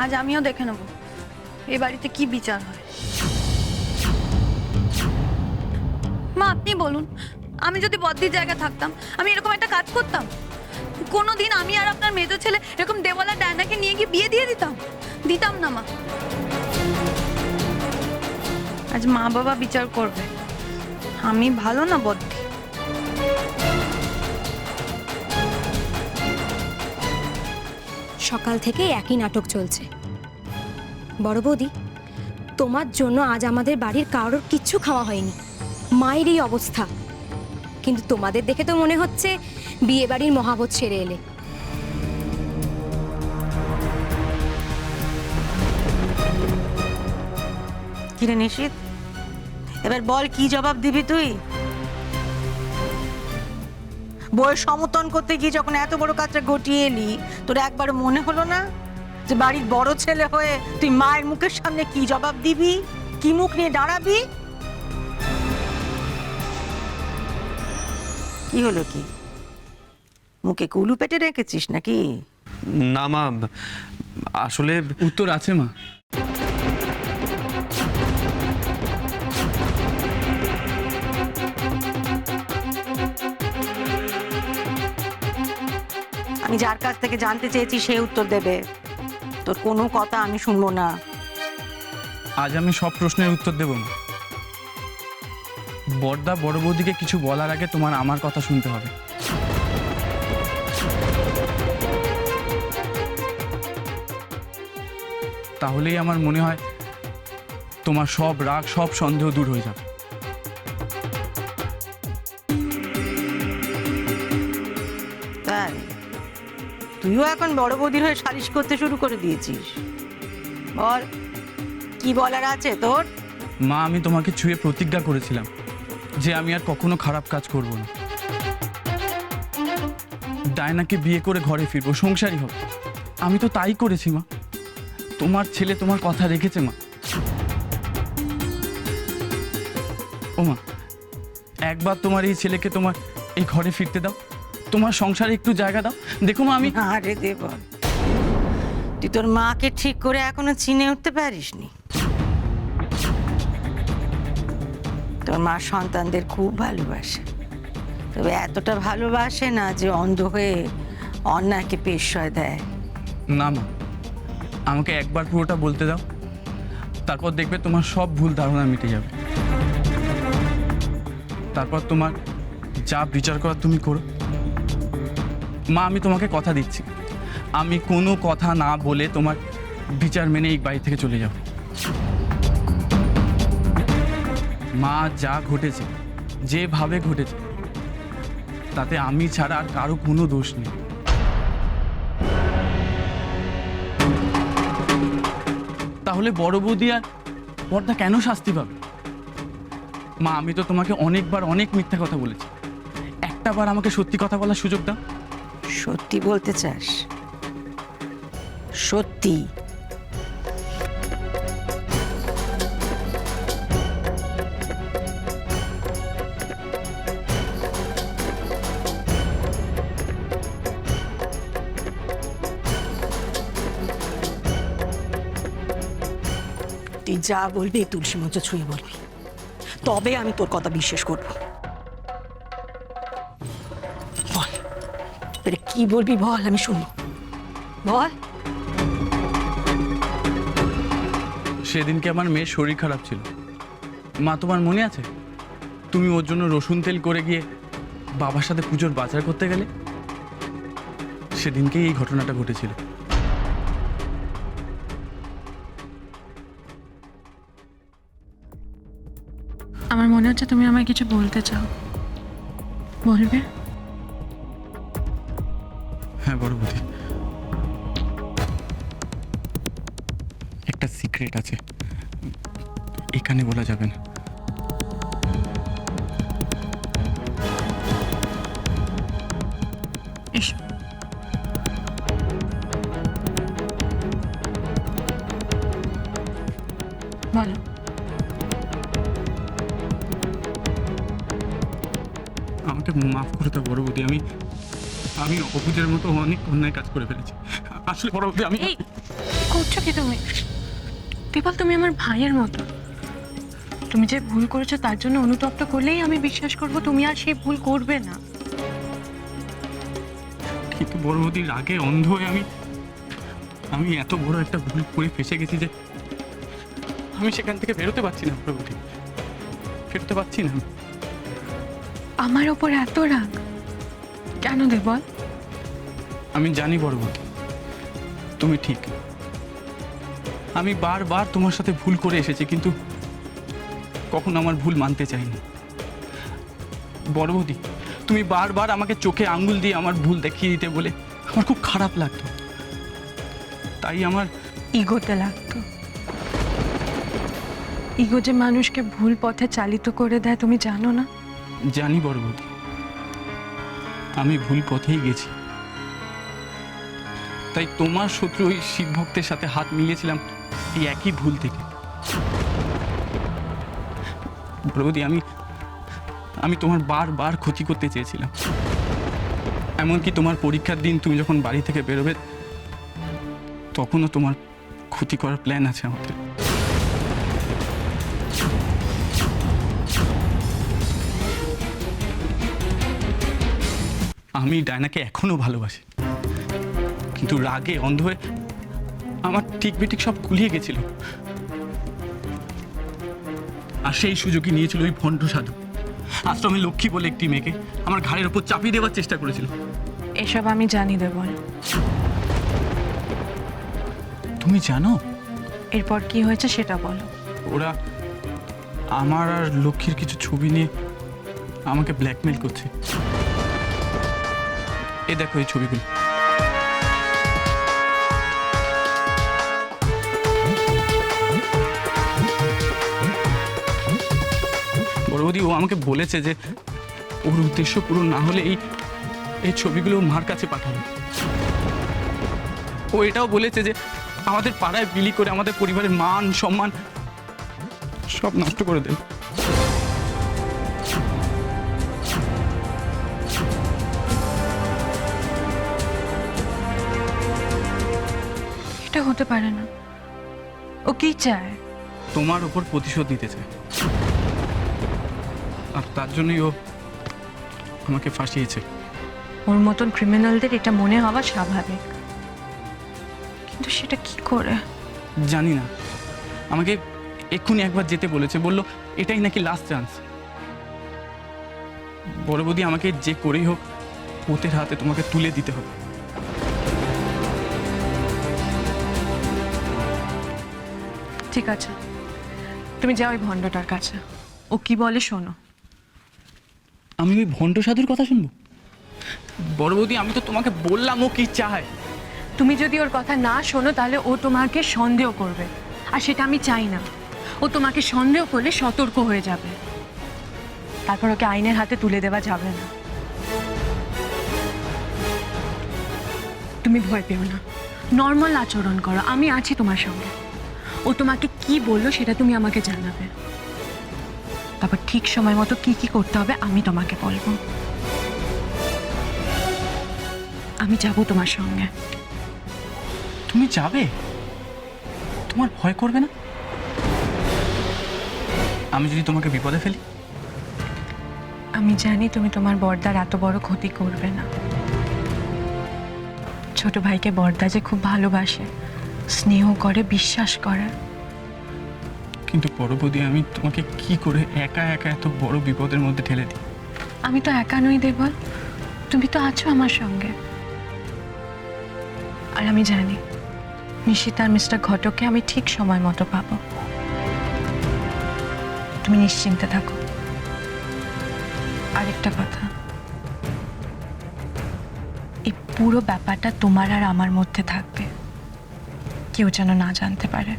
আজ আমিও দেখে নেব এই বাড়িতে কি বিচার হয়। মা আপনি বলুন, আমি যদি বদ্দির জায়গায় থাকতাম আমি এরকম একটা কাজ করতাম? কোনোদিন আমি আর আপনার মেজো ছেলে এরকম দেওয়ালা ডায়নাকে নিয়ে গিয়ে বিয়ে দিয়ে দিতাম না মা। আজ মা বাবা বিচার করবে আমি ভালো না বদ্দি। সকাল থেকে একই নাটক চলছে। বড় বৌদি, তোমার জন্য আজ আমাদের বাড়ির কারোর কিচ্ছু খাওয়া হয়নি, মায়ের এই অবস্থা। কিন্তু তোমাদের দেখে তো মনে হচ্ছে বিয়ে বাড়ির মহাবত সেরে এলে। কিরে নিশিত, এবার বল কি জবাব দিবি তুই? বইয়ের সমর্থন করতে গিয়ে যখন এত বড় কাজটা ঘটিয়ে এলি, তোর একবার মনে হলো না যে বাড়ির বড় ছেলে হয়ে তুই মায়ের মুখের সামনে কি জবাব দিবি, কি মুখ নিয়ে দাঁড়াবি? কি হলো, কি মুখে কুলু পেটে রেখেছিস নাকি? না মা, আসলে উত্তর আছে মা। আমি যার কাছ থেকে জানতে চেয়েছি সে উত্তর দেবে, তোর কোনো কথা আমি শুনবো না। আজ আমি সব প্রশ্নের উত্তর দেব না। বড়দা বড় বৌদিকে কিছু বলার আগে তোমার আমার কথা শুনতে হবে। তাহলেই আমার মনে হয় তোমার সব রাগ, সব সন্দেহ দূর হয়ে যাবে। তাই তুইও এখন বড় বৌদির হয়ে সালিশ করতে শুরু করে দিয়েছিস? বল কি বলার আছে তোর? মা, আমি তোমাকে ছুঁয়ে প্রতিজ্ঞা করেছিলাম যে আমি আর কখনো খারাপ কাজ করব না। ডায়নাকে বিয়ে করে ঘরে ফিরবো, সংসারী হবে। আমি তো তাই করেছি মা। তোমার ছেলে তোমার কথা রেখেছে মা। ও মা, একবার তোমার এই ছেলেকে তোমার এই ঘরে ফিরতে দাও, তোমার সংসারে একটু জায়গা দাও। দেখো মা, আমি আরে দে বল, তুই তোর মাকে ঠিক করে এখনো চিনে উঠতে পারিসনি। তোর মা সন্তানদের খুব ভালোবাসে, তবে এতটা ভালোবাসে না যে অন্ধ হয়ে অন্যায়কে পেশয় দেয়। না মা, আমাকে একবার পুরোটা বলতে দাও, তারপর দেখবে তোমার সব ভুল ধারণা মিটে যাবে। তারপর তোমার যা বিচার করার তুমি করো। মা, আমি তোমাকে কথা দিচ্ছি, আমি কোনো কথা না বলে তোমার বিচার মেনে এই বাড়ি থেকে চলে যাব। মা, যা ঘটেছে, যেভাবে ঘটেছে, তাতে আমি ছাড়া আর কারো কোনো দোষ নেই। তাহলে বড় বৌদি আর বড়দা কেন শাস্তি পাবে? মা, আমি তো তোমাকে অনেকবার অনেক মিথ্যা কথা বলেছি, একটা বার আমাকে সত্যি কথা বলার সুযোগ দাও। সত্যি বলতে চাস? সত্যি? তুই যা বলবি তুলসী মঞ্চ ছুঁয়ে বলবি, তবে আমি তোর কথা বিশ্বাস করব। বল, এবারে কি বলবি বল, আমি শুনবো, বল। সেদিনকে আমার মেয়ের শরীর খারাপ ছিল মা, তোমার মনে আছে? তুমি ওর জন্য রসুন তেল করে গিয়ে বাবার সাথে পুজোর বাজার করতে গেলে। সেদিনকেই এই ঘটনাটা ঘটেছিল। আমার মনে হচ্ছে তুমি আমায় কিছু বলতে চাও, বলবে? হ্যাঁ বড় বৌদি, একটা সিক্রেট আছে, এখানে বলা যাবে না। এসো। বলো। আমাকে মাফ করে দাও বড় বৌদি, আমি অপুজের মতো অনেক অন্যায় কাজ করে ফেলেছি। আসলে বড় বৌদি, আমি এই করছো কি তুমি? দেবাল, তুমি আমার ভাইয়ের মতো। তুমি যে ভুল করেছো তার জন্য অনুতপ্ত করলেই আমি বিশ্বাস করব তুমি আর সেই ভুল করবে না। কিন্তু বড় বৌদি, রাগে অন্ধ হয়ে আমি এত বড় একটা ভুল করে ফেসে গেছি যে আমি সেখান থেকে বেরোতে পারছি না। বড় বৌদি, ফেরতে পারছি না। আমার ওপর এত রাগ কেন দেবল? আমি জানি বড় বৌদি, তুমি ঠিক। আমি বারবার তোমার সাথে ভুল করে এসেছি, কিন্তু কখনো আমার ভুল মানতে চাইনি। বড় বৌদি, তুমি বারবার আমাকে চোখে আঙ্গুল দিয়ে আমার ভুল দেখিয়ে দিতে বলে আমার খুব খারাপ লাগতো। তাই আমার ইগোতে লাগতো। ইগো যে মানুষকে ভুল পথে চালিত করে দেয় তুমি জানো না? জানি বড় বৌদি, আমি ভুল পথেই গেছি। তাই তোমার শত্রু ওই শিব ভক্তের সাথে হাত মিলিয়েছিলাম এই একই ভুল থেকে। বড় বৌদি, আমি তোমার বারবার ক্ষতি করতে চেয়েছিলাম। এমনকি তোমার পরীক্ষার দিন তুমি যখন বাড়ি থেকে বেরোবে তখনও তোমার ক্ষতি করার প্ল্যান আছে আমাদের। আমি ডায়নাকে এখনো ভালোবাসি, কিন্তু রাগে অন্ধ হয়ে আমার ঠিক বেঠিক সব গুলিয়ে গেছিল। আর সেই সুযোগই নিয়েছিল ওই ভণ্ড সাধু। আশ্রমে লক্ষ্মী বলে একটি মেয়েকে আমার ঘাড়ের ওপর চাপিয়ে দেওয়ার চেষ্টা করেছিল। এসব আমি জানি দেবল। তুমি জানো এরপর কি হয়েছে সেটা বলো। ওরা আমার আর লক্ষ্মীর কিছু ছবি নিয়ে আমাকে ব্ল্যাকমেল করছে। এ দেখো এই ছবিগুলো। বড় বৌদি, ও আমাকে বলেছে যে ওর উদ্দেশ্য পূরণ না হলে এই ছবিগুলো মার কাছে পাঠাবে। ও এটাও বলেছে যে আমাদের পাড়ায় বিলি করে আমাদের পরিবারের মান সম্মান সব নষ্ট করে দেবে। এটা হতে পারে না। ও কি চায়? তোমার ওপর প্রতিশোধ নিতে চায়, আর তার জন্যই ও আমাকে ফাঁসিয়েছে। ওর মতন ক্রিমিনালদের এটা মনে হওয়া স্বাভাবিক, কিন্তু সেটা কি করে? জানি না, আমাকে এক্ষুনি একবার যেতে বলেছে, বললো এটাই নাকি লাস্ট চান্স। বড় বৌদি, আমাকে যে করেই হোক ওদের হাতে তোমাকে তুলে দিতে হবে। ঠিক আছে, তুমি যাও ওই ভণ্ডটার কাছে। ও কি বলে শোনো। আমি ওই ভণ্ড সাধুর কথা শুনবো? বড় বৌদি, আমি তো তোমাকে বললাম ও কি চায়। তুমি যদি ওর কথা না শোনো তাহলে ও তোমাকে সন্দেহ করবে, আর সেটা আমি চাই না। ও তোমাকে সন্দেহ করলে সতর্ক হয়ে যাবে, তারপর ওকে আইনের হাতে তুলে দেওয়া যাবে না। তুমি ভয় পেও না, নর্মাল আচরণ করো, আমি আছি তোমার সঙ্গে। ও তোমাকে কি বললো সেটা তুমি আমাকে জানাবে, তারপর ঠিক সময় মতো কি কি করতে হবে আমি তোমাকে বলবো। আমি যাব তোমার সঙ্গে। তুমি যাবে? তোমার ভয় করবে না? আমি যদি তোমাকে বিপদে ফেলি? আমি জানি তুমি তোমার বড়দার এত বড় ক্ষতি করবে না। ছোট ভাইকে বড়দা যে খুব ভালোবাসে, স্নেহ করে, বিশ্বাস করে। কিন্তু বড় বৌদি, আমি তোমাকে কি করে একা একা এত বড় বিপদের মধ্যে ঠেলে দিই? আমি তো একা নই দেবল, তুমি তো আছো আমার সঙ্গে। আর আমি জানি নিশিতা আর মিস্টার ঘটককে আমি ঠিক সময় মতো পাবো। তুমি নিশ্চিন্তে থাকো। আরেকটা কথা, এই পুরো ব্যাপারটা তোমার আর আমার মধ্যে থাকবে, কেউ যেন না জানতে পারে।